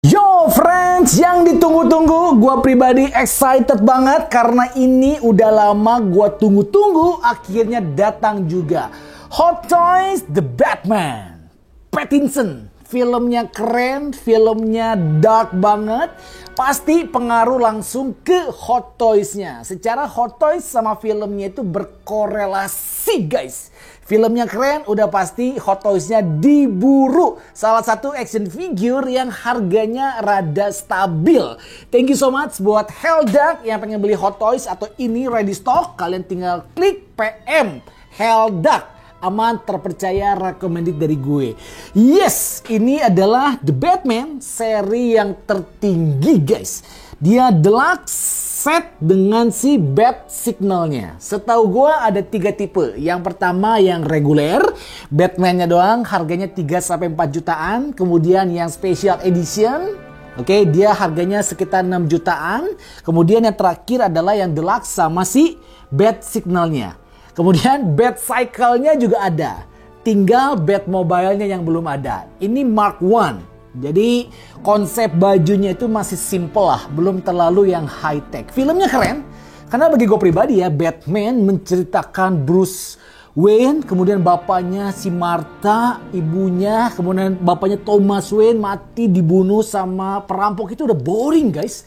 Yo friends, yang ditunggu-tunggu, gue pribadi excited banget karena ini udah lama gue tunggu-tunggu, akhirnya datang juga. Hot Toys The Batman, Pattinson. Filmnya keren, filmnya dark banget. Pasti pengaruh langsung ke Hot Toys-nya. Secara Hot Toys sama filmnya itu berkorelasi guys. Filmnya keren, udah pasti Hot Toys-nya diburu. Salah satu action figure yang harganya rada stabil. Thank you so much buat Hellduck yang pengen beli Hot Toys atau ini ready stock. Kalian tinggal klik PM Hellduck. Aman, terpercaya, recommended dari gue. Yes, ini adalah The Batman seri yang tertinggi guys. Dia deluxe set dengan si Bat Signalnya. Setahu gue ada 3 tipe. Yang pertama yang reguler, Batman-nya doang, harganya 3-4 jutaan. Kemudian yang special edition, oke, dia harganya sekitar 6 jutaan. Kemudian yang terakhir adalah yang deluxe sama si Bat Signalnya. Kemudian Bat Cycle-nya juga ada. Tinggal Bat Mobile-nya yang belum ada. Ini Mark 1. Jadi konsep bajunya itu masih simple lah. Belum terlalu yang high-tech. Filmnya keren. Karena bagi gue pribadi ya, Batman menceritakan Bruce Wayne. Kemudian bapaknya si Martha, ibunya. Kemudian bapaknya Thomas Wayne mati dibunuh sama perampok. Itu udah boring guys.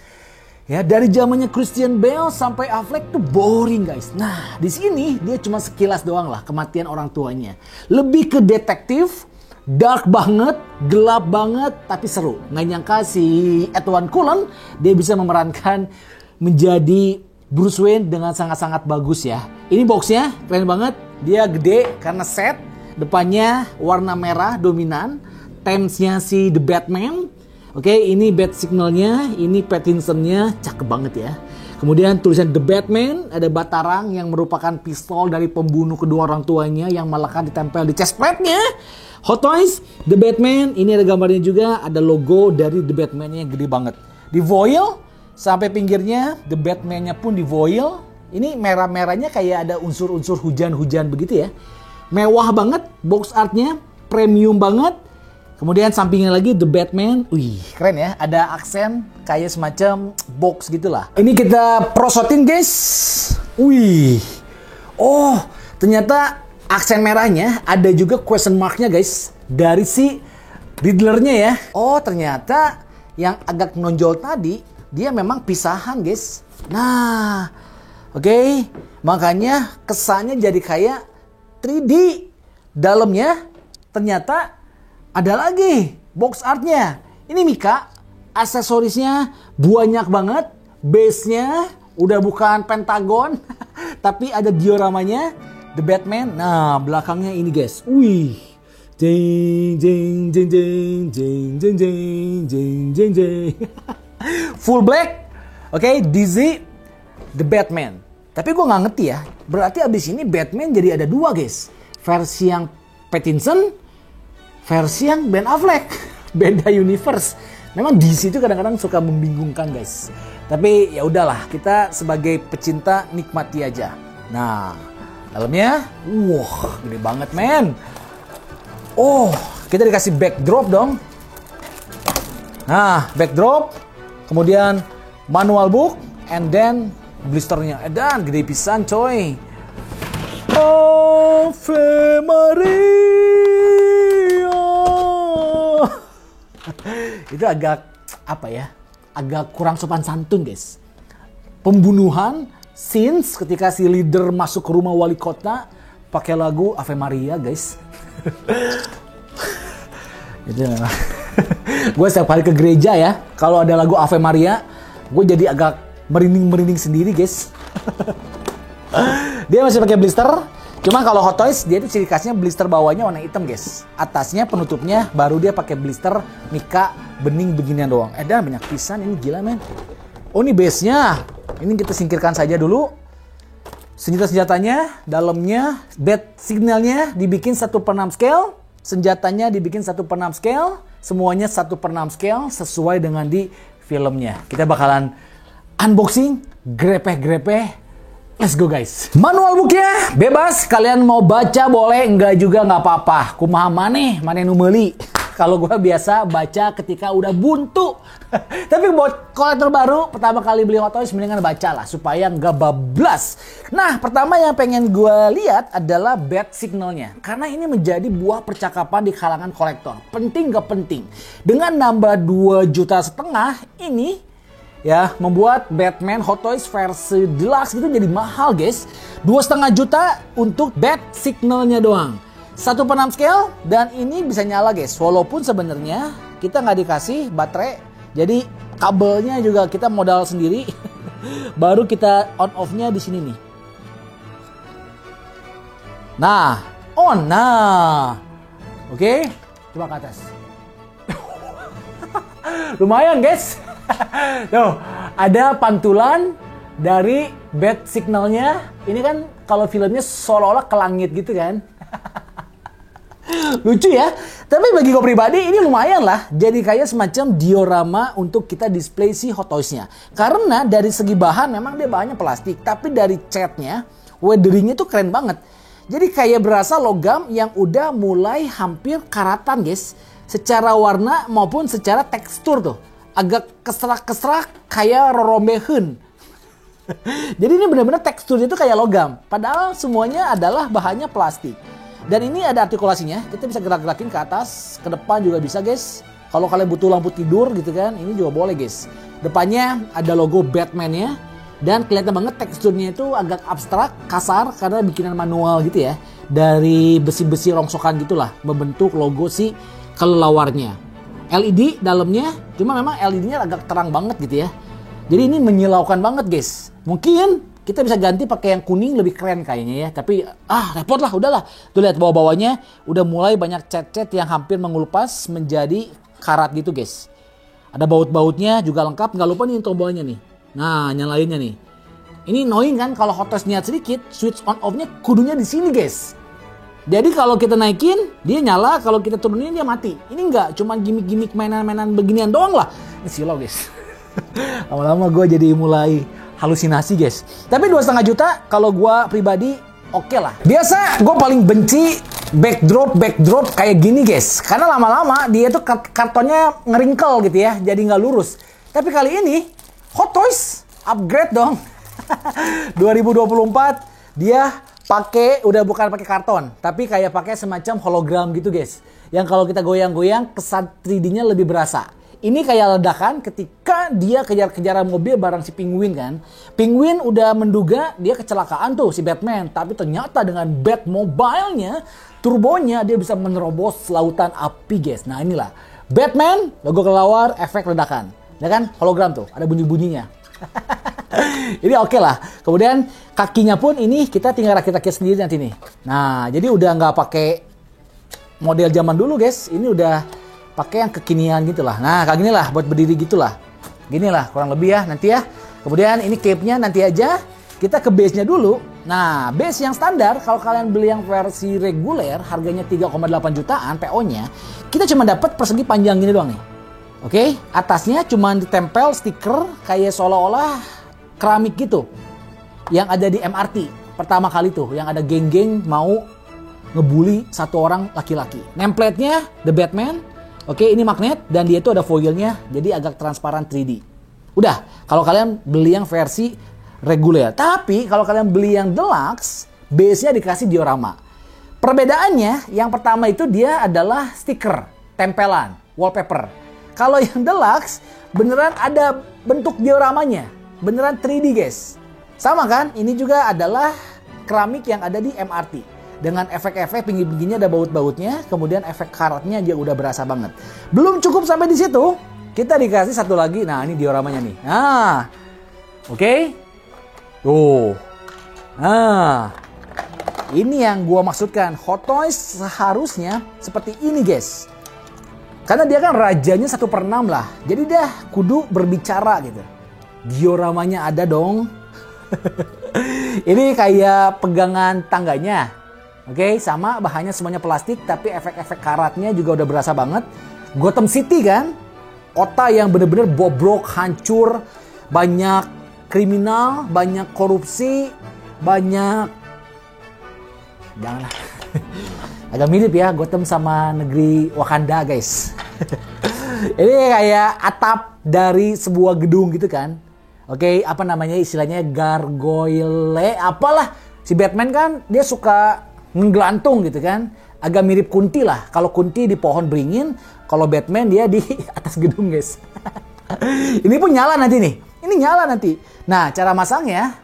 Ya, dari zamannya Christian Bale sampai Affleck tuh boring guys. Nah, di sini dia cuma sekilas doang lah kematian orang tuanya. Lebih ke detektif, dark banget, gelap banget, tapi seru. Nggak nyangka si Edward Cullen dia bisa memerankan menjadi Bruce Wayne dengan sangat-sangat bagus ya. Ini boxnya keren banget. Dia gede karena set. Depannya warna merah dominan. Timesnya si The Batman. Oke, ini Bat Signalnya, ini Pattinson-nya, cakep banget ya. Kemudian tulisan The Batman, ada batarang yang merupakan pistol dari pembunuh kedua orang tuanya yang malahan ditempel di chest plate-nya. Hot Toys, The Batman, ini ada gambarnya juga, ada logo dari The Batman-nya yang gede banget. Di foil, sampai pinggirnya, The Batman-nya pun di foil. Ini merah-merahnya kayak ada unsur-unsur hujan-hujan begitu ya. Mewah banget, box art-nya, premium banget. Kemudian sampingnya lagi The Batman. Wih, keren ya. Ada aksen kayak semacam box gitulah. Ini kita prosotin guys. Wih. Oh, ternyata aksen merahnya ada juga question mark-nya guys. Dari si Riddler-nya ya. Oh, ternyata yang agak menonjol tadi, dia memang pisahan guys. Nah, oke. Makanya kesannya jadi kayak 3D. Dalamnya ternyata ada lagi box artnya. Ini Mika, aksesorisnya banyak banget. Base-nya udah bukan pentagon, tapi ada dioramanya The Batman. Nah, belakangnya ini guys. Wih. Jeng jeng jeng jeng jeng jeng jeng jeng jeng jeng. Full black. Oke, DC The Batman. Tapi gue nggak ngerti ya. Berarti abis ini Batman jadi ada 2 guys. Versi yang Pattinson, versi yang Ben Affleck. Beda universe. Memang DC itu kadang-kadang suka membingungkan guys. Tapi ya udahlah, kita sebagai pecinta nikmati aja. Nah, dalamnya wah, gede banget men. Oh, kita dikasih backdrop dong. Nah, backdrop, kemudian manual book, and then blisternya. Dan gede pisan coy. Ave Maria. Itu agak apa ya? Agak kurang sopan santun guys. Pembunuhan scenes ketika si leader masuk ke rumah wali kota pakai lagu Ave Maria guys. Itu gue setiap kali ke gereja ya, kalau ada lagu Ave Maria, gue jadi agak merinding sendiri guys. Dia masih pakai blister. Cuma kalau Hot Toys dia itu ciri khasnya blister bawahnya warna hitam guys. Atasnya penutupnya baru dia pakai blister Mika bening beginian doang. Dan banyak pisan, ini gila men. Oh, ini base-nya. Ini kita singkirkan saja dulu. Senjata-senjatanya, dalamnya Bat Signalnya dibikin 1/6 scale. Senjatanya dibikin 1/6 scale. Semuanya 1/6 scale sesuai dengan di filmnya. Kita bakalan unboxing, grepeh-grepeh. Let's go guys. Manual booknya bebas. Kalian mau baca boleh, enggak juga nggak apa-apa. Kumaha maneh nu meuli. kalau gue biasa baca ketika udah buntu. Tapi buat kolektor baru, pertama kali beli Hot Toys mendingan baca lah supaya nggak bablas. Nah, pertama yang pengen gue lihat adalah bat signalnya. Karena ini menjadi buah percakapan di kalangan kolektor. Penting gak penting. Dengan nambah 2,5 juta ini ya membuat Batman Hot Toys versi deluxe itu jadi mahal guys. 2,5 juta untuk bat signalnya doang. 1/6 scale dan ini bisa nyala guys. Walaupun sebenarnya kita nggak dikasih baterai, jadi kabelnya juga kita modal sendiri. Baru kita on off-nya di sini nih. Nah, on. Nah, oke, coba ke atas. Lumayan guys. Tuh, ada pantulan dari bat signalnya. Ini kan kalau filmnya seolah-olah ke langit gitu kan. Lucu ya. Tapi bagi gue pribadi ini lumayan lah. Jadi kayak semacam diorama untuk kita display si Hot Toys-nya. Karena dari segi bahan memang dia bahannya plastik. Tapi dari catnya, weatheringnya tuh keren banget. Jadi kayak berasa logam yang udah mulai hampir karatan guys. Secara warna maupun secara tekstur tuh. Agak keserak-keserak kayak rorombeheun. Jadi ini benar-benar teksturnya tuh kayak logam. Padahal semuanya adalah bahannya plastik. Dan ini ada artikulasinya, kita bisa gerak-gerakin ke atas, ke depan juga bisa guys. Kalau kalian butuh lampu tidur gitu kan, ini juga boleh guys. Depannya ada logo Batman-nya. Dan kelihatan banget teksturnya itu agak abstrak, kasar, karena bikinan manual gitu ya. Dari besi-besi rongsokan gitulah, membentuk logo si kelelawarnya. LED dalamnya, cuma memang LED-nya agak terang banget gitu ya. Jadi ini menyilaukan banget guys. Mungkin kita bisa ganti pakai yang kuning lebih keren kayaknya ya. Tapi repot lah, udahlah. Tuh lihat bawah-bawahnya udah mulai banyak cat-cat yang hampir mengelupas menjadi karat gitu guys. Ada baut-bautnya juga lengkap. Nggak lupa nih tombolnya nih. Nah, nyalainnya nih. Ini annoying kan kalau Hot Toys niat sedikit, switch on off-nya kudunya di sini guys. Jadi kalau kita naikin, dia nyala. Kalau kita turunin, dia mati. Ini nggak, cuma gimmick-gimmick mainan-mainan beginian doang lah. Ini silau guys. Lama-lama gue jadi mulai halusinasi guys. Tapi 2,5 juta kalau gue pribadi oke lah. Biasa gue paling benci backdrop kayak gini guys. Karena lama-lama dia tuh kartonnya ngeringkel gitu ya. Jadi nggak lurus. Tapi kali ini Hot Toys upgrade dong. 2024 dia udah bukan pakai karton, tapi kayak pakai semacam hologram gitu guys. Yang kalau kita goyang-goyang kesan 3D-nya lebih berasa. Ini kayak ledakan ketika dia kejar-kejaran mobil bareng si Penguin kan. Penguin udah menduga dia kecelakaan tuh si Batman. Tapi ternyata dengan Batmobile-nya, turbonya dia bisa menerobos lautan api guys. Nah inilah Batman, logo kelelawar, efek ledakan. Ya kan? Hologram tuh, ada bunyi-bunyinya. Ini oke lah. Kemudian kakinya pun ini kita tinggal rakit-rakit sendiri nanti nih. Nah jadi udah nggak pakai model zaman dulu guys. Ini udah pakai yang kekinian gitu lah. Nah kayak gini lah buat berdiri gitu lah. Gini lah kurang lebih ya nanti ya. Kemudian ini cape-nya nanti aja. Kita ke base-nya dulu. Nah base yang standar kalau kalian beli yang versi reguler harganya 3,8 jutaan PO-nya. Kita cuma dapat persegi panjang gini doang nih. Oke, atasnya cuma ditempel stiker kayak seolah-olah keramik gitu. Yang ada di MRT. Pertama kali tuh yang ada geng-geng mau ngebully satu orang laki-laki. Nameplate-nya The Batman. Oke, ini magnet dan dia itu ada foilnya, jadi agak transparan 3D. Udah, kalau kalian beli yang versi reguler. Tapi kalau kalian beli yang deluxe, base-nya dikasih diorama. Perbedaannya, yang pertama itu dia adalah stiker, tempelan, wallpaper. Kalau yang deluxe, beneran ada bentuk dioramanya. Beneran 3D guys. Sama kan? Ini juga adalah keramik yang ada di MRT. Dengan efek-efek pinggir-pinggirnya ada baut-bautnya, kemudian efek karatnya dia udah berasa banget. Belum cukup sampai di situ, kita dikasih satu lagi. Nah, ini dioramanya nih. Nah, oke. Tuh. Nah, ini yang gua maksudkan. Hot Toys seharusnya seperti ini, guys. Karena dia kan rajanya 1/6 lah. Jadi dah kudu berbicara gitu. Dioramanya ada dong. Ini kayak pegangan tangganya. Oke, sama bahannya semuanya plastik, tapi efek-efek karatnya juga udah berasa banget. Gotham City kan, kota yang bener-bener bobrok, hancur, banyak kriminal, banyak korupsi, banyak... Janganlah. Agak mirip ya, Gotham sama negeri Wakanda guys. Ini kayak atap dari sebuah gedung gitu kan. Oke, apa namanya istilahnya gargoyle, apalah. Si Batman kan dia suka nggelantung gitu kan. Agak mirip Kunti lah. Kalau Kunti di pohon beringin, kalau Batman dia di atas gedung, guys. Ini pun nyala nanti nih. Ini nyala nanti. Nah, cara masangnya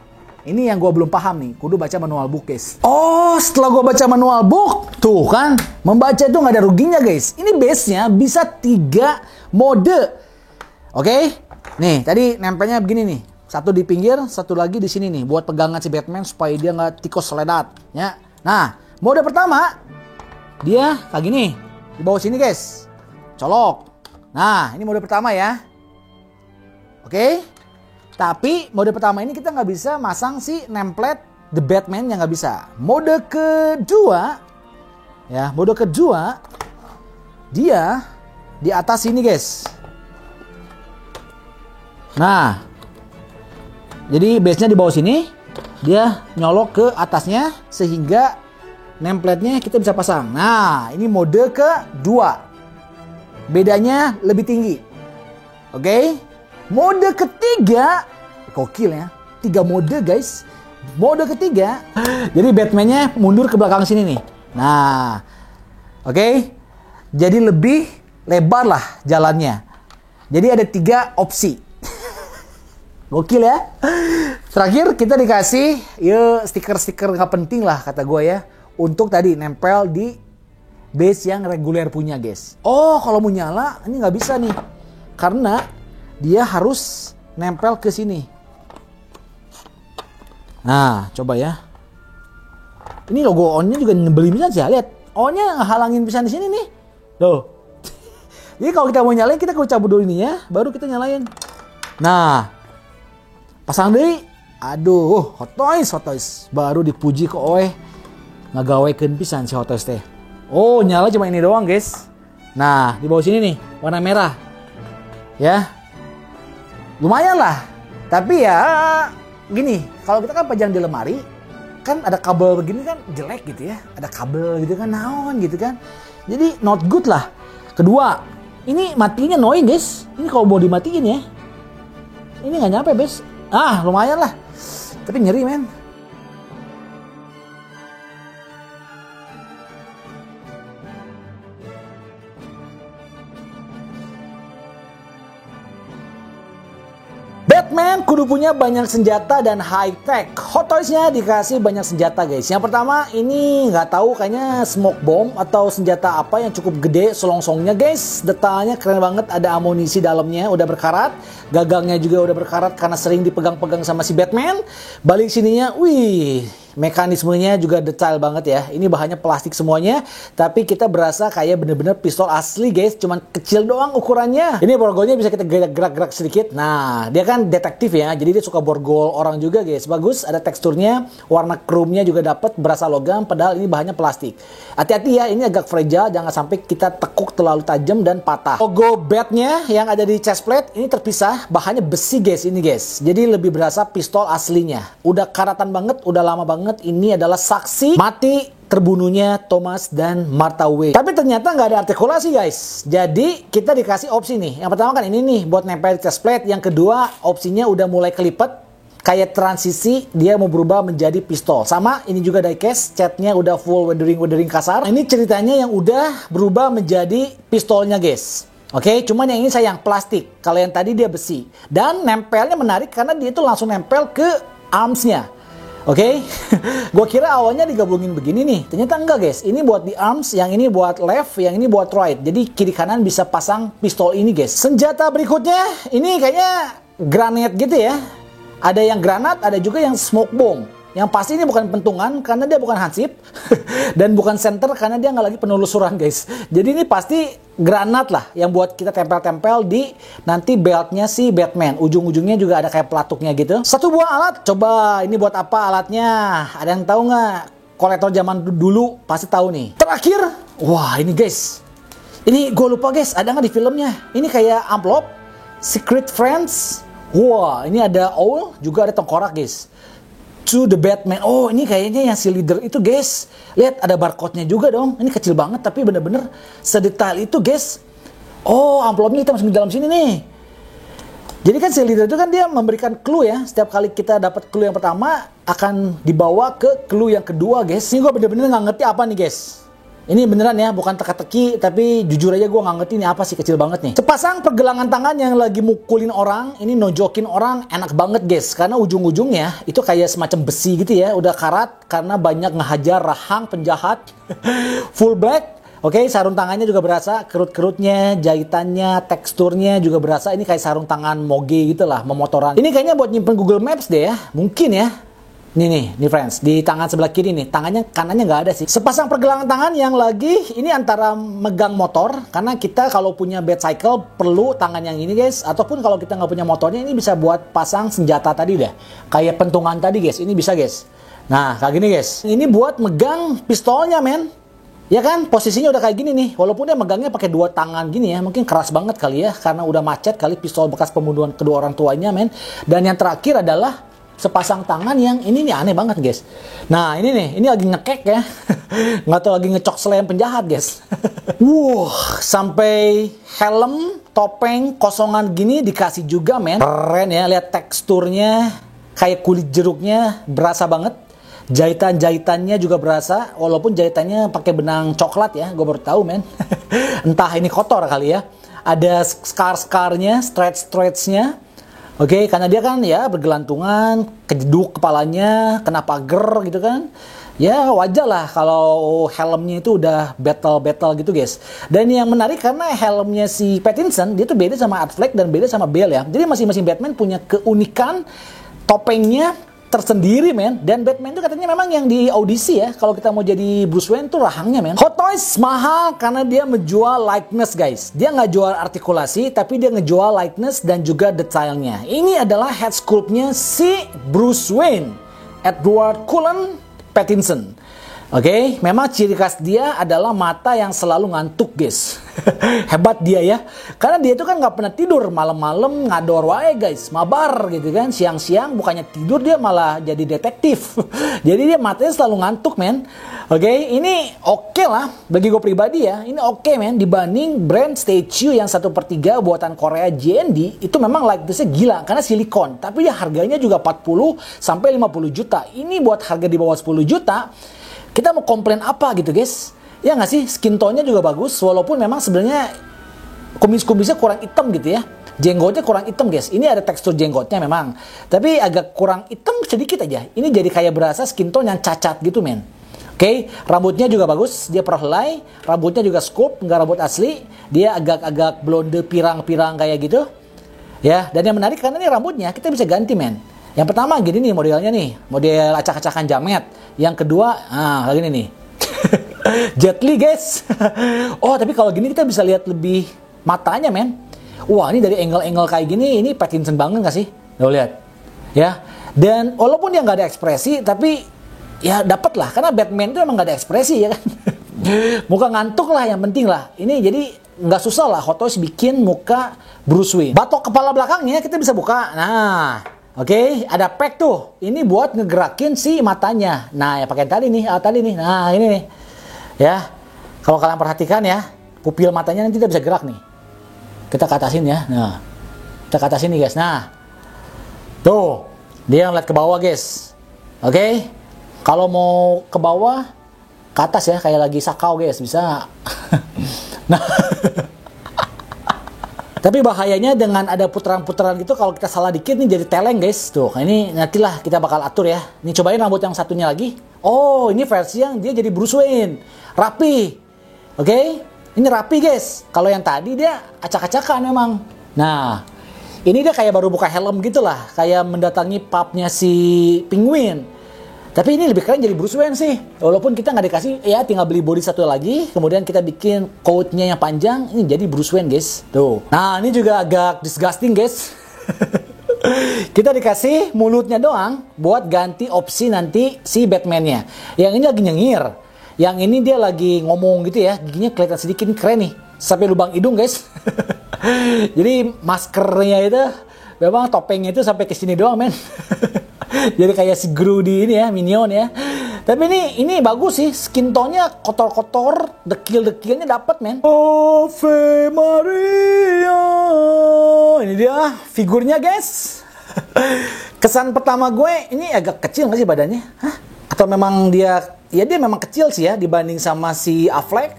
ini yang gue belum paham nih. Kudu baca manual book, guys. Oh, setelah gue baca manual book, tuh kan, membaca itu nggak ada ruginya, guys. Ini base-nya bisa 3 mode. Oke? Nih, tadi nempelnya begini nih. Satu di pinggir, satu lagi di sini nih. Buat pegangan si Batman supaya dia nggak tikus seledat. Ya. Nah, mode pertama, dia kayak gini. Di bawah sini, guys. Colok. Nah, ini mode pertama ya. Oke? Tapi mode pertama ini kita nggak bisa masang si template The Batman yang nggak bisa. Mode kedua, ya mode kedua dia di atas sini, guys. Nah, jadi base-nya di bawah sini, dia nyolok ke atasnya sehingga template-nya kita bisa pasang. Nah, ini mode kedua, bedanya lebih tinggi. Oke? Mode ketiga, gokil ya, 3 mode, guys. Mode ketiga, jadi Batman-nya mundur ke belakang sini nih. Nah, oke, jadi lebih lebar lah jalannya. Jadi ada 3 opsi. Gokil ya. Terakhir kita dikasih ya stiker-stiker nggak penting lah kata gue ya, untuk tadi nempel di base yang reguler punya, guys. Oh, kalau mau nyala ini nggak bisa nih, karena dia harus nempel ke sini. Nah, coba ya. Ini logo on-nya juga nyebelin bisa sih, lihat. On-nya ngehalangin pisan di sini nih. Tuh. Jadi kalau kita mau nyalain, kita kudu cabut dulu ini ya, baru kita nyalain. Nah, pasang deui. Aduh, Hot Toys. Baru dipuji kok oe. Ngagawekeun pisan si Hot Toys teh. Oh, nyala cuma ini doang, guys. Nah, di bawah sini nih, warna merah. Ya. Lumayan lah, tapi ya gini, kalau kita kan pajang di lemari, kan ada kabel begini kan jelek gitu ya, ada kabel gitu kan, naon gitu kan, jadi not good lah. Kedua, ini matinya annoying, guys. Ini kalau mau dimatiin ya, ini nggak nyampe, guys. Ah, lumayan lah, tapi nyeri, men. Batman kudu punya banyak senjata dan high tech. Hot Toys-nya dikasih banyak senjata, guys. Yang pertama ini nggak tahu, kayaknya smoke bomb atau senjata apa yang cukup gede selongsongnya, guys. Detailnya keren banget, ada amunisi dalamnya udah berkarat, gagangnya juga udah berkarat karena sering dipegang-pegang sama si Batman. Balik sininya, wih, mekanismenya juga detail banget ya. Ini bahannya plastik semuanya, tapi kita berasa kayak bener-bener pistol asli, guys. Cuman kecil doang ukurannya. Ini borgolnya bisa kita gerak-gerak sedikit. Nah, dia kan detektif ya, jadi dia suka borgol orang juga, guys. Bagus, ada teksturnya, warna chrome-nya juga dapat, berasa logam, padahal ini bahannya plastik. Hati-hati ya, ini agak fragile, jangan sampai kita tekuk terlalu tajam dan patah. Logo bat-nya yang ada di chest plate ini terpisah, bahannya besi, guys, ini, guys. Jadi lebih berasa pistol aslinya. Udah karatan banget, udah lama banget. Ini adalah saksi mati terbunuhnya Thomas dan Martha Wayne. Tapi ternyata nggak ada artikulasi, guys. Jadi kita dikasih opsi nih. Yang pertama kan ini nih buat nempel di chest plate. Yang kedua opsinya udah mulai kelipet. Kayak transisi dia mau berubah menjadi pistol. Sama ini juga diecast, catnya udah full weathering kasar. Ini ceritanya yang udah berubah menjadi pistolnya, guys. Oke, cuman yang ini sayang plastik. Kalau yang tadi dia besi. Dan nempelnya menarik karena dia itu langsung nempel ke armsnya. Oke, gue kira awalnya digabungin begini nih, ternyata enggak, guys. Ini buat di arms, yang ini buat left, yang ini buat right. Jadi kiri kanan bisa pasang pistol ini, guys. Senjata berikutnya, ini kayaknya granat gitu ya. Ada yang granat, ada juga yang smoke bomb. Yang pasti ini bukan pentungan karena dia bukan hansip dan bukan center karena dia nggak lagi penelusuran, guys. Jadi ini pasti granat lah yang buat kita tempel-tempel di nanti beltnya si Batman. Ujung-ujungnya juga ada kayak pelatuknya gitu. Satu buah alat, coba ini buat apa alatnya? Ada yang tahu nggak? Kolektor zaman dulu pasti tahu nih. Terakhir, wah ini, guys. Ini gue lupa, guys, ada nggak di filmnya? Ini kayak amplop, Secret Friends. Wah, ini ada owl, juga ada tengkorak, guys. To the Batman. Oh, ini kayaknya yang si leader itu, guys. Lihat ada barcode-nya juga dong. Ini kecil banget tapi bener-bener sedetail itu, guys. Oh, amplopnya kita masuk di dalam sini nih. Jadi kan si leader itu kan dia memberikan clue ya. Setiap kali kita dapat clue yang pertama akan dibawa ke clue yang kedua, guys. Ini gue bener-bener nggak ngerti apa nih, guys. Ini beneran ya, bukan teka-teki, tapi jujur aja gue nggak ngerti ini apa sih, kecil banget nih. Sepasang pergelangan tangan yang lagi mukulin orang, ini nojokin orang, enak banget guys. Karena ujung-ujungnya itu kayak semacam besi gitu ya, udah karat karena banyak ngehajar rahang penjahat. Full black. Oke, sarung tangannya juga berasa, kerut-kerutnya, jahitannya, teksturnya juga berasa. Ini kayak sarung tangan moge gitu lah, memotoran. Ini kayaknya buat nyimpen Google Maps deh ya, mungkin ya. Nih friends, di tangan sebelah kiri nih, tangannya kanannya nggak ada sih. Sepasang pergelangan tangan yang lagi, ini antara megang motor, karena kita kalau punya bed cycle perlu tangan yang ini guys. Ataupun kalau kita nggak punya motornya, ini bisa buat pasang senjata tadi deh. Kayak pentungan tadi guys, ini bisa guys. Nah, kayak gini guys. Ini buat megang pistolnya men. Ya kan, posisinya udah kayak gini nih. Walaupun dia megangnya pakai dua tangan gini ya, mungkin keras banget kali ya, karena udah macet kali pistol bekas pembunuhan kedua orang tuanya men. Dan yang terakhir adalah sepasang tangan yang ini nih aneh banget guys. Nah ini nih, ini lagi ngekek ya. Nggak tahu lagi ngecok selain penjahat guys. Sampai helm, topeng, kosongan gini dikasih juga men. Keren ya, lihat teksturnya kayak kulit jeruknya, berasa banget. Jahitan-jahitannya juga berasa, walaupun jahitannya pakai benang coklat ya, gue baru tahu men. Entah ini kotor kali ya. Ada scar-scarnya, stretch-stretchnya. Oke, karena dia kan ya bergelantungan, kejeduk kepalanya, kena pagar gitu kan. Ya wajar lah kalau helmnya itu udah battle-battle gitu guys. Dan yang menarik karena helmnya si Pattinson, dia tuh beda sama Affleck dan beda sama Bale ya. Jadi masing-masing Batman punya keunikan topengnya tersendiri men. Dan Batman itu katanya memang yang di audisi ya, kalau kita mau jadi Bruce Wayne tuh rahangnya men. Hot Toys mahal karena dia menjual likeness guys. Dia nggak jual artikulasi, tapi dia ngejual likeness dan juga detailnya. Ini adalah head sculptnya si Bruce Wayne, Edward Cullen Pattinson. Oke, memang ciri khas dia adalah mata yang selalu ngantuk guys. Hebat dia ya. Karena dia itu kan nggak pernah tidur, malam-malam ngador wae guys, mabar gitu kan. Siang-siang bukannya tidur dia malah jadi detektif. Jadi dia matanya selalu ngantuk men. Oke, ini oke lah bagi gue pribadi ya. Ini oke men, dibanding brand statue yang 1/3 buatan Korea JND itu memang likenessnya gila karena silikon. Tapi ya harganya juga 40 sampai 50 juta. Ini buat harga di bawah 10 juta. Kita mau komplain apa gitu guys? Ya nggak sih, skin tone-nya juga bagus. Walaupun memang sebenarnya kumis-kumisnya kurang hitam gitu ya. Jenggotnya kurang hitam guys. Ini ada tekstur jenggotnya memang. Tapi agak kurang hitam sedikit aja. Ini jadi kayak berasa skin tone yang cacat gitu men. Oke, rambutnya juga bagus. Dia perhelai. Rambutnya juga scoop, nggak rambut asli. Dia agak-agak blonde pirang-pirang kayak gitu. Ya, dan yang menarik karena ini rambutnya kita bisa ganti men. Yang pertama gini nih modelnya nih, model acak-acakan jamet. Yang kedua, kayak gini nih. Jet Li guys. Oh tapi kalau gini kita bisa lihat lebih matanya men. Wah ini dari angle-angle kayak gini, ini Pattinson banget gak sih? Lo lihat, ya. Dan walaupun dia nggak ada ekspresi, tapi ya dapet lah. Karena Batman itu emang nggak ada ekspresi ya kan. Muka ngantuk lah yang penting lah. Ini jadi nggak susah lah Hot Toys bikin muka Bruce Wayne. Batok kepala belakangnya kita bisa buka. Nah. Oke, ada pack tuh. Ini buat ngegerakin si matanya. Nah, ya pakai tali nih, tali nih. Nah, ini nih. Ya. Kalau kalian perhatikan ya, pupil matanya nanti tidak bisa gerak nih. Kita ke atasin ya. Nah. Kita ke atasin nih, guys. Nah. Tuh, dia ngeliat ke bawah, guys. Oke. Kalau mau ke bawah, ke atas ya, kayak lagi sakau, guys. Bisa. Nah. Tapi bahayanya dengan ada putaran-putaran gitu kalau kita salah dikit nih jadi teleng guys. Tuh, ini nantilah kita bakal atur ya. Ini cobain rambut yang satunya lagi. Oh, ini versi yang dia jadi Bruce Wayne. Rapi. Oke? Ini rapi guys. Kalau yang tadi dia acak-acakan memang. Nah, ini dia kayak baru buka helm gitu lah. Kayak mendatangi pubnya si Penguin. Tapi ini lebih keren jadi Bruce Wayne sih. Walaupun kita nggak dikasih, ya tinggal beli body satu lagi. Kemudian kita bikin coat-nya yang panjang. Ini jadi Bruce Wayne guys. Tuh. Nah ini juga agak disgusting guys. Kita dikasih mulutnya doang buat ganti opsi nanti si Batman-nya. Yang ini lagi nyengir. Yang ini dia lagi ngomong gitu ya. Giginya kelihatan sedikit, keren nih. Sampai lubang hidung guys. Jadi maskernya itu, memang topengnya itu sampai ke sini doang men. Jadi kayak si Gru di ini ya, Minion ya. Tapi ini bagus sih, skin tone-nya kotor-kotor, dekil-dekilnya dapat, men. Ave Maria. Ini dia figurnya, guys. Kesan pertama gue, ini agak kecil nggak sih badannya? Hah? Atau memang dia memang kecil sih ya dibanding sama si Affleck.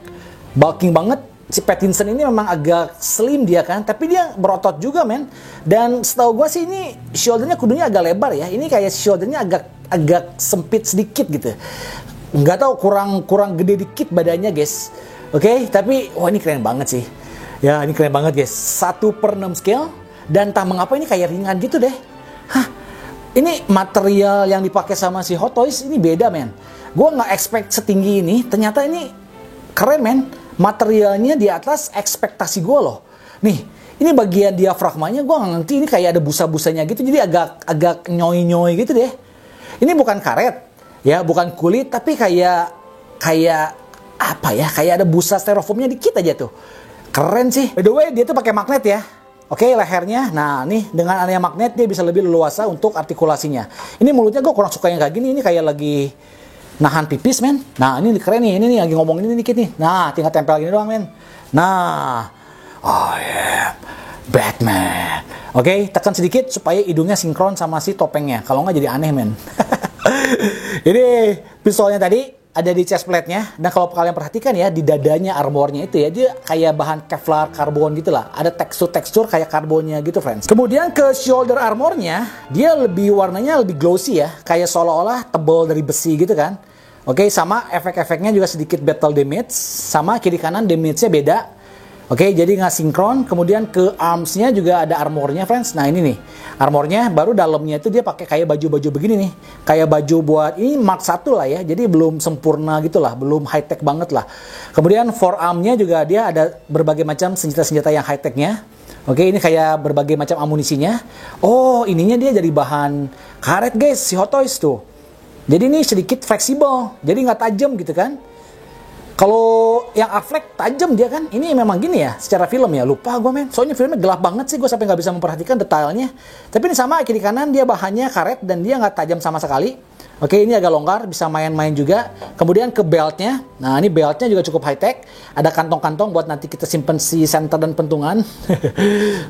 Bulking banget. Si Pattinson ini memang agak slim dia kan, tapi dia berotot juga, men. Dan setahu gue sih ini shouldernya kudunya agak lebar ya. Ini kayak shouldernya agak sempit sedikit gitu. Nggak tahu, kurang gede dikit badannya, guys. Oke, tapi wah ini keren banget sih. Ya, ini keren banget, guys. 1/6 scale dan tak mengapa ini kayak ringan gitu deh. Hah. Ini material yang dipakai sama si Hot Toys ini beda, men. Gue nggak expect setinggi ini. Ternyata ini keren, men. Materialnya di atas ekspektasi gue loh. Nih, ini bagian diafragmanya gue nggak ngerti. Ini kayak ada busa-busanya gitu. Jadi agak nyoi-nyoi gitu deh. Ini bukan karet, ya, bukan kulit, tapi kayak apa ya? Kayak ada busa styrofoamnya dikit aja tuh. Keren sih. By the way, dia tuh pakai magnet ya. Oke, lehernya. Nah, nih dengan adanya magnet dia bisa lebih leluasa untuk artikulasinya. Ini mulutnya gue kurang suka yang kayak gini. Ini kayak lagi nahan pipis, men. Nah, ini keren nih. Ini nih lagi ngomong ini dikit nih. Nah, tinggal tempel gini doang, men. Nah, I am Batman. Oke, tekan sedikit supaya hidungnya sinkron sama si topengnya. Kalau nggak jadi aneh, men. Ini pistolnya tadi ada di chest plate-nya. Dan kalau kalian perhatikan ya, di dadanya armornya itu ya, dia kayak bahan Kevlar karbon gitu lah. Ada tekstur-tekstur kayak karbonnya gitu, friends. Kemudian ke shoulder armornya, dia warnanya lebih glossy ya. Kayak seolah-olah tebal dari besi gitu kan. Oke, sama efek-efeknya juga sedikit battle damage. Sama kiri kanan damage-nya beda. Oke, jadi nggak sinkron. Kemudian ke arms-nya juga ada armornya, friends. Nah, ini nih. Armornya baru dalamnya itu dia pakai kayak baju-baju begini nih. Kayak baju buat ini Mark 1 lah ya. Jadi belum sempurna gitu lah, belum high-tech banget lah. Kemudian forearm-nya juga dia ada berbagai macam senjata-senjata yang high-tech-nya. Oke, ini kayak berbagai macam amunisinya. Oh, ininya dia dari bahan karet, guys, si Hot Toys tuh. Jadi ini sedikit fleksibel. Jadi nggak tajam gitu kan. Kalau yang Affleck tajam dia kan, ini memang gini ya secara film ya, lupa gue, men. Soalnya filmnya gelap banget sih, gue sampai nggak bisa memperhatikan detailnya. Tapi ini sama kiri kanan dia bahannya karet dan dia nggak tajam sama sekali. Oke, ini agak longgar, bisa main-main juga. Kemudian ke beltnya, nah ini beltnya juga cukup high tech. Ada kantong-kantong buat nanti kita simpen si senter dan pentungan.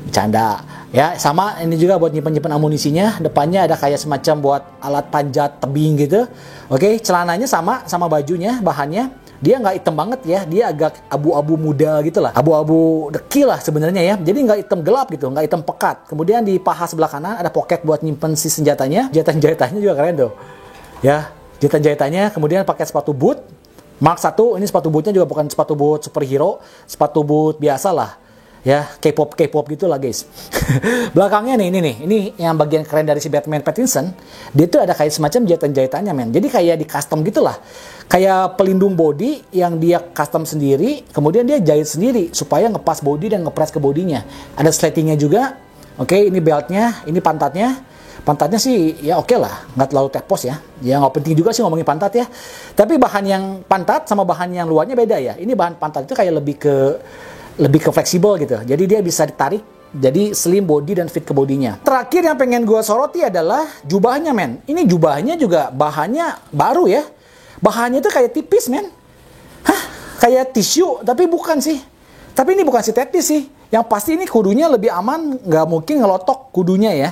Bercanda. Ya, sama ini juga buat nyimpen-nyimpen amunisinya. Depannya ada kayak semacam buat alat panjat tebing gitu. Oke, celananya sama bajunya, bahannya. Dia nggak hitam banget ya, dia agak abu-abu muda gitu lah, abu-abu dekil lah sebenarnya ya. Jadi nggak hitam gelap gitu, nggak hitam pekat. Kemudian di paha sebelah kanan ada pocket buat nyimpen si senjatanya. Jahitan-jahitannya juga keren tuh. Ya, jahitan-jahitannya. Kemudian pakai sepatu boot Mark 1. Ini sepatu bootnya juga bukan sepatu boot superhero, sepatu boot biasa lah. Ya, K-pop gitu lah, guys. Belakangnya nih, ini yang bagian keren dari si Batman Pattinson. Dia tuh ada kayak semacam jahitan-jahitannya, men. Jadi kayak di custom gitu lah. Kayak pelindung body yang dia custom sendiri, kemudian dia jahit sendiri supaya ngepas body dan ngepres ke bodinya. Ada slatingnya juga. Oke, ini beltnya, ini pantatnya. Pantatnya sih ya oke lah, nggak terlalu tepos ya. Ya nggak penting juga sih ngomongin pantat ya. Tapi bahan yang pantat sama bahan yang luarnya beda ya. Ini bahan pantat itu kayak lebih ke fleksibel gitu. Jadi dia bisa ditarik jadi slim body dan fit ke bodinya. Terakhir yang pengen gue soroti adalah jubahnya, men. Ini jubahnya juga bahannya baru ya. Bahannya itu kayak tipis, men. Hah? Kayak tisu, tapi bukan sih. Tapi ini bukan sintetis sih. Yang pasti ini kudunya lebih aman, nggak mungkin ngelotok kudunya ya.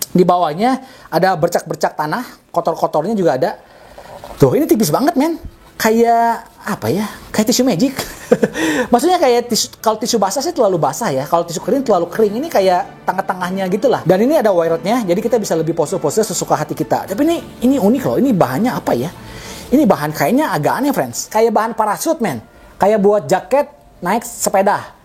Di bawahnya ada bercak-bercak tanah, kotor-kotornya juga ada. Tuh, ini tipis banget, men. Kayak apa ya? Kayak tisu magic. Maksudnya kayak kalau tisu basah sih terlalu basah ya. Kalau tisu kering terlalu kering. Ini kayak tengah-tengahnya gitulah. Dan ini ada wire-nya, jadi kita bisa lebih pose-pose sesuka hati kita. Tapi ini unik loh. Ini bahannya apa ya? Ini bahan kayaknya agak aneh, friends. Kayak bahan parasut, men. Kayak buat jaket naik sepeda.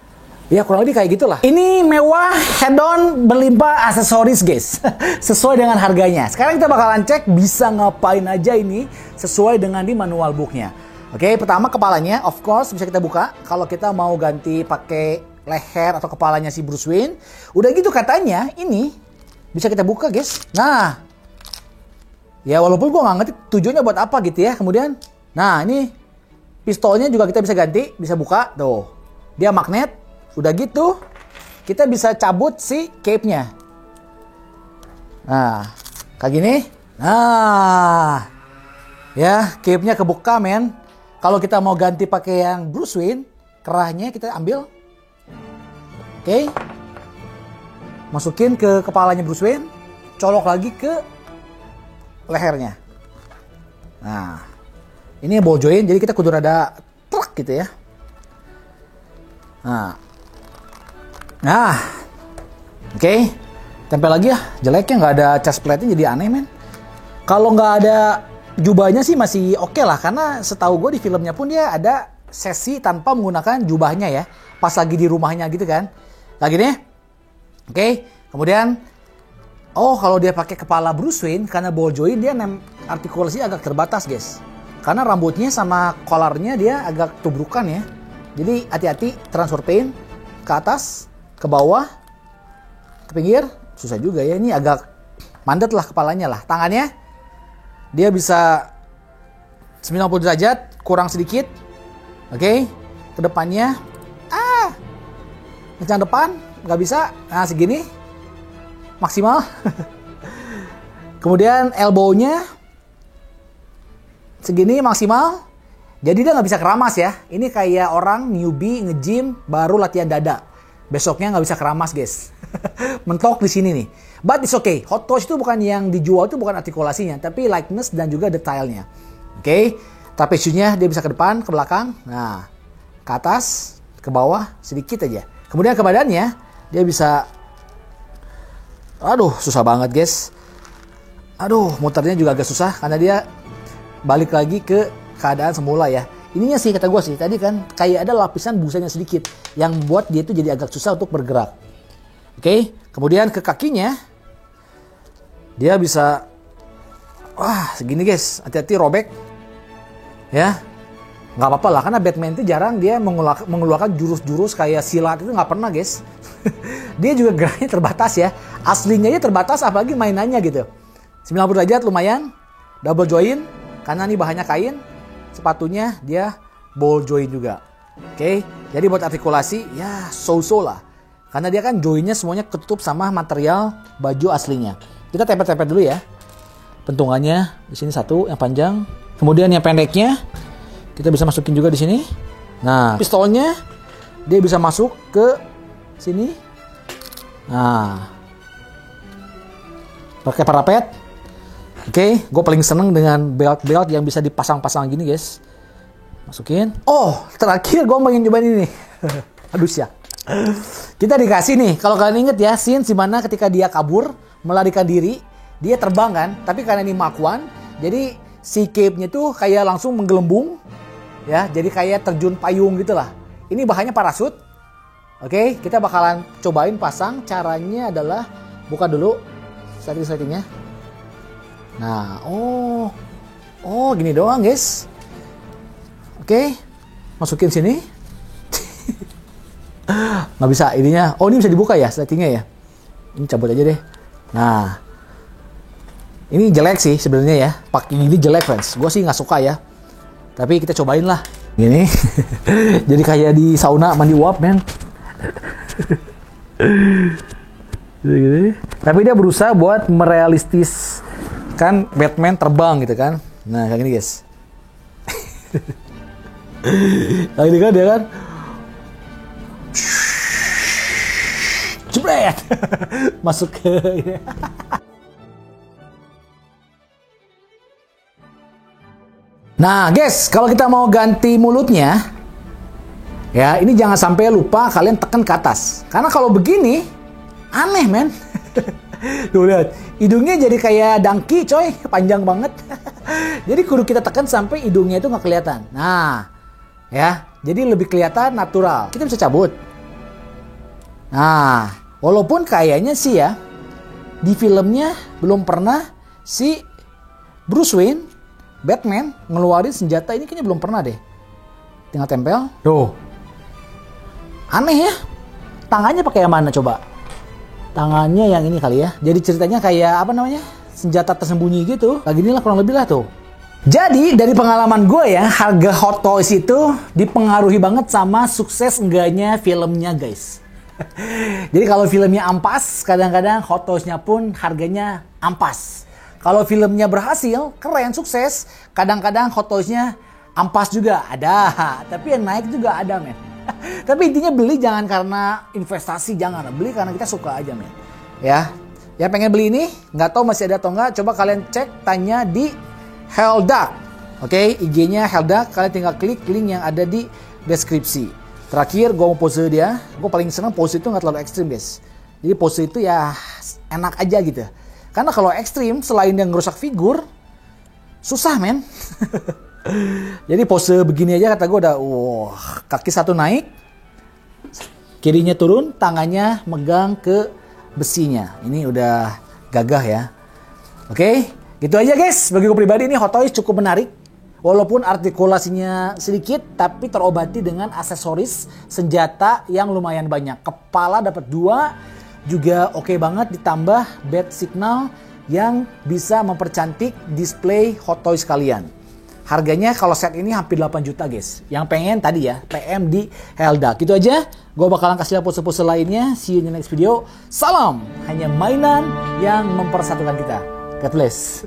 Ya kurang lebih kayak gitulah. Ini mewah, head-on, berlimpah aksesoris, guys. Sesuai dengan harganya. Sekarang kita bakalan cek bisa ngapain aja ini sesuai dengan di manual booknya. Oke, pertama kepalanya, of course bisa kita buka. Kalau kita mau ganti pakai leher atau kepalanya si Bruce Wayne. Udah gitu katanya ini bisa kita buka, guys. Nah, ya walaupun gue nggak ngerti tujuannya buat apa gitu ya. Kemudian, nah ini pistolnya juga kita bisa ganti, bisa buka. Tuh, dia magnet. Udah gitu, kita bisa cabut si cape-nya. Nah, kayak gini. Nah, Ya, cape-nya kebuka, men. Kalau kita mau ganti pakai yang Bruce Wayne, kerahnya kita ambil. Oke. Masukin ke kepalanya Bruce Wayne, colok lagi ke lehernya. Nah, ini ball joint, jadi kita kudu rada truk gitu ya. Nah, oke. Tempel lagi ya, jeleknya nggak ada chest plate-nya jadi aneh, men. Kalau nggak ada jubahnya sih masih oke lah, karena setahu gue di filmnya pun dia ada sesi tanpa menggunakan jubahnya ya, pas lagi di rumahnya gitu kan. Lagi nih, oke. Kemudian, kalau dia pakai kepala Bruce Wayne, karena ball joint dia artikulasi agak terbatas guys, karena rambutnya sama kolarnya dia agak tubrukan ya. Jadi hati-hati transfer pain ke atas, ke bawah, ke pinggir, susah juga ya. Ini agak mandet lah kepalanya lah. Tangannya dia bisa 90 derajat, kurang sedikit. Oke, ke depannya. Kencang depan, nggak bisa. Nah, segini. Maksimal. Kemudian elbow-nya segini maksimal. Jadi dia nggak bisa keramas ya. Ini kayak orang newbie nge-gym baru latihan dada. Besoknya nggak bisa keramas guys. Mentok di sini nih. But it's okay. Hot Toys itu bukan yang dijual, itu bukan artikulasinya, tapi likeness dan juga detailnya. Oke. Trapesiusnya dia bisa ke depan, ke belakang. Nah, ke atas, ke bawah, sedikit aja. Kemudian ke badannya, dia bisa... Aduh, susah banget guys. Aduh, muternya juga agak susah, karena dia balik lagi ke keadaan semula ya. Ininya sih kata gue sih, tadi kan kayak ada lapisan busanya sedikit, yang buat dia itu jadi agak susah untuk bergerak. Oke, kemudian ke kakinya, dia bisa, segini guys, hati-hati robek, ya, nggak apa-apa lah, karena Batman itu jarang dia mengeluarkan jurus-jurus kayak silat, itu nggak pernah guys. Dia juga geraknya terbatas ya, aslinya aja terbatas, apalagi mainannya gitu. 90 derajat lumayan, double joint, karena ini bahannya kain, sepatunya dia ball joint juga. Oke, jadi buat artikulasi, ya so-so lah. Karena dia kan joinnya semuanya ketutup sama material baju aslinya. Kita tempel-tempel dulu ya. Pentungannya di sini satu yang panjang. Kemudian yang pendeknya kita bisa masukin juga di sini. Nah, pistolnya dia bisa masuk ke sini. Nah, pakai parapet. Oke, gue paling seneng dengan belt-belt yang bisa dipasang-pasang gini guys. Masukin. Terakhir gue pengen cobain ini. Aduh ya. Kita dikasih nih, kalau kalian inget ya, scene dimana ketika dia kabur, melarikan diri, dia terbang kan, tapi karena ini Mark 1, jadi si cape-nya tuh kayak langsung menggelembung, ya, jadi kayak terjun payung gitu lah. Ini bahannya parasut. Oke, kita bakalan cobain pasang. Caranya adalah, buka dulu setting-settingnya. Nah, gini doang guys. Oke, masukin sini. Nggak bisa ininya. Ini bisa dibuka ya settingnya ya. Ini cabut aja deh. Nah, ini jelek sih sebenarnya ya. Pakai gini jelek friends. Gue sih nggak suka ya. Tapi kita cobain lah. Gini. Jadi kayak di sauna mandi uap men. Gini. Tapi dia berusaha buat merealistiskan Batman terbang gitu kan. Nah kayak gini guys. Kayak gini kan dia kan. Jebret. Masuk ke Nah guys, kalau kita mau ganti mulutnya, ya ini jangan sampai lupa kalian tekan ke atas. Karena kalau begini aneh men. Tuh lihat, hidungnya jadi kayak dangki coy, panjang banget. Jadi kudu kita tekan sampai hidungnya itu nggak kelihatan. Nah, ya, jadi lebih kelihatan natural. Kita bisa cabut. Nah, walaupun kayaknya sih ya, di filmnya belum pernah si Bruce Wayne, Batman, ngeluarin senjata ini, kayaknya belum pernah deh. Tinggal tempel. Tuh. Aneh ya. Tangannya pakai yang mana coba? Tangannya yang ini kali ya. Jadi ceritanya kayak apa namanya? Senjata tersembunyi gitu. Lagi inilah kurang lebih lah tuh. Jadi dari pengalaman gue ya, harga Hot Toys itu dipengaruhi banget sama sukses enggaknya filmnya guys. Jadi kalau filmnya ampas, kadang-kadang Hot Toys-nya pun harganya ampas. Kalau filmnya berhasil, keren, sukses, kadang-kadang Hot Toys-nya ampas juga ada, tapi yang naik juga ada, men. Tapi intinya beli jangan karena investasi, jangan. Beli karena kita suka aja, men. Ya, yang pengen beli ini, nggak tahu masih ada atau nggak, coba kalian cek, tanya di Heldak. Oke, IG-nya Heldak, kalian tinggal klik link yang ada di deskripsi. Terakhir, gue mau pose dia. Gue paling senang pose itu nggak terlalu ekstrim, guys. Jadi pose itu ya enak aja gitu. Karena kalau ekstrim, selain yang ngerusak figur, susah, men. Jadi pose begini aja kata gue udah, wah, kaki satu naik, kirinya turun, tangannya megang ke besinya. Ini udah gagah ya. Oke, gitu aja guys. Bagi gue pribadi ini Hot Toys cukup menarik. Walaupun artikulasinya sedikit, tapi terobati dengan aksesoris senjata yang lumayan banyak. Kepala dapat 2. Juga oke banget, ditambah bad signal yang bisa mempercantik display Hot Toys kalian. Harganya kalau set ini hampir 8 juta guys. Yang pengen tadi ya, PM di Heldak. Gitu aja, gue bakalan kasih lihat pose-pose lainnya. See you in the next video. Salam, hanya mainan yang mempersatukan kita. God bless.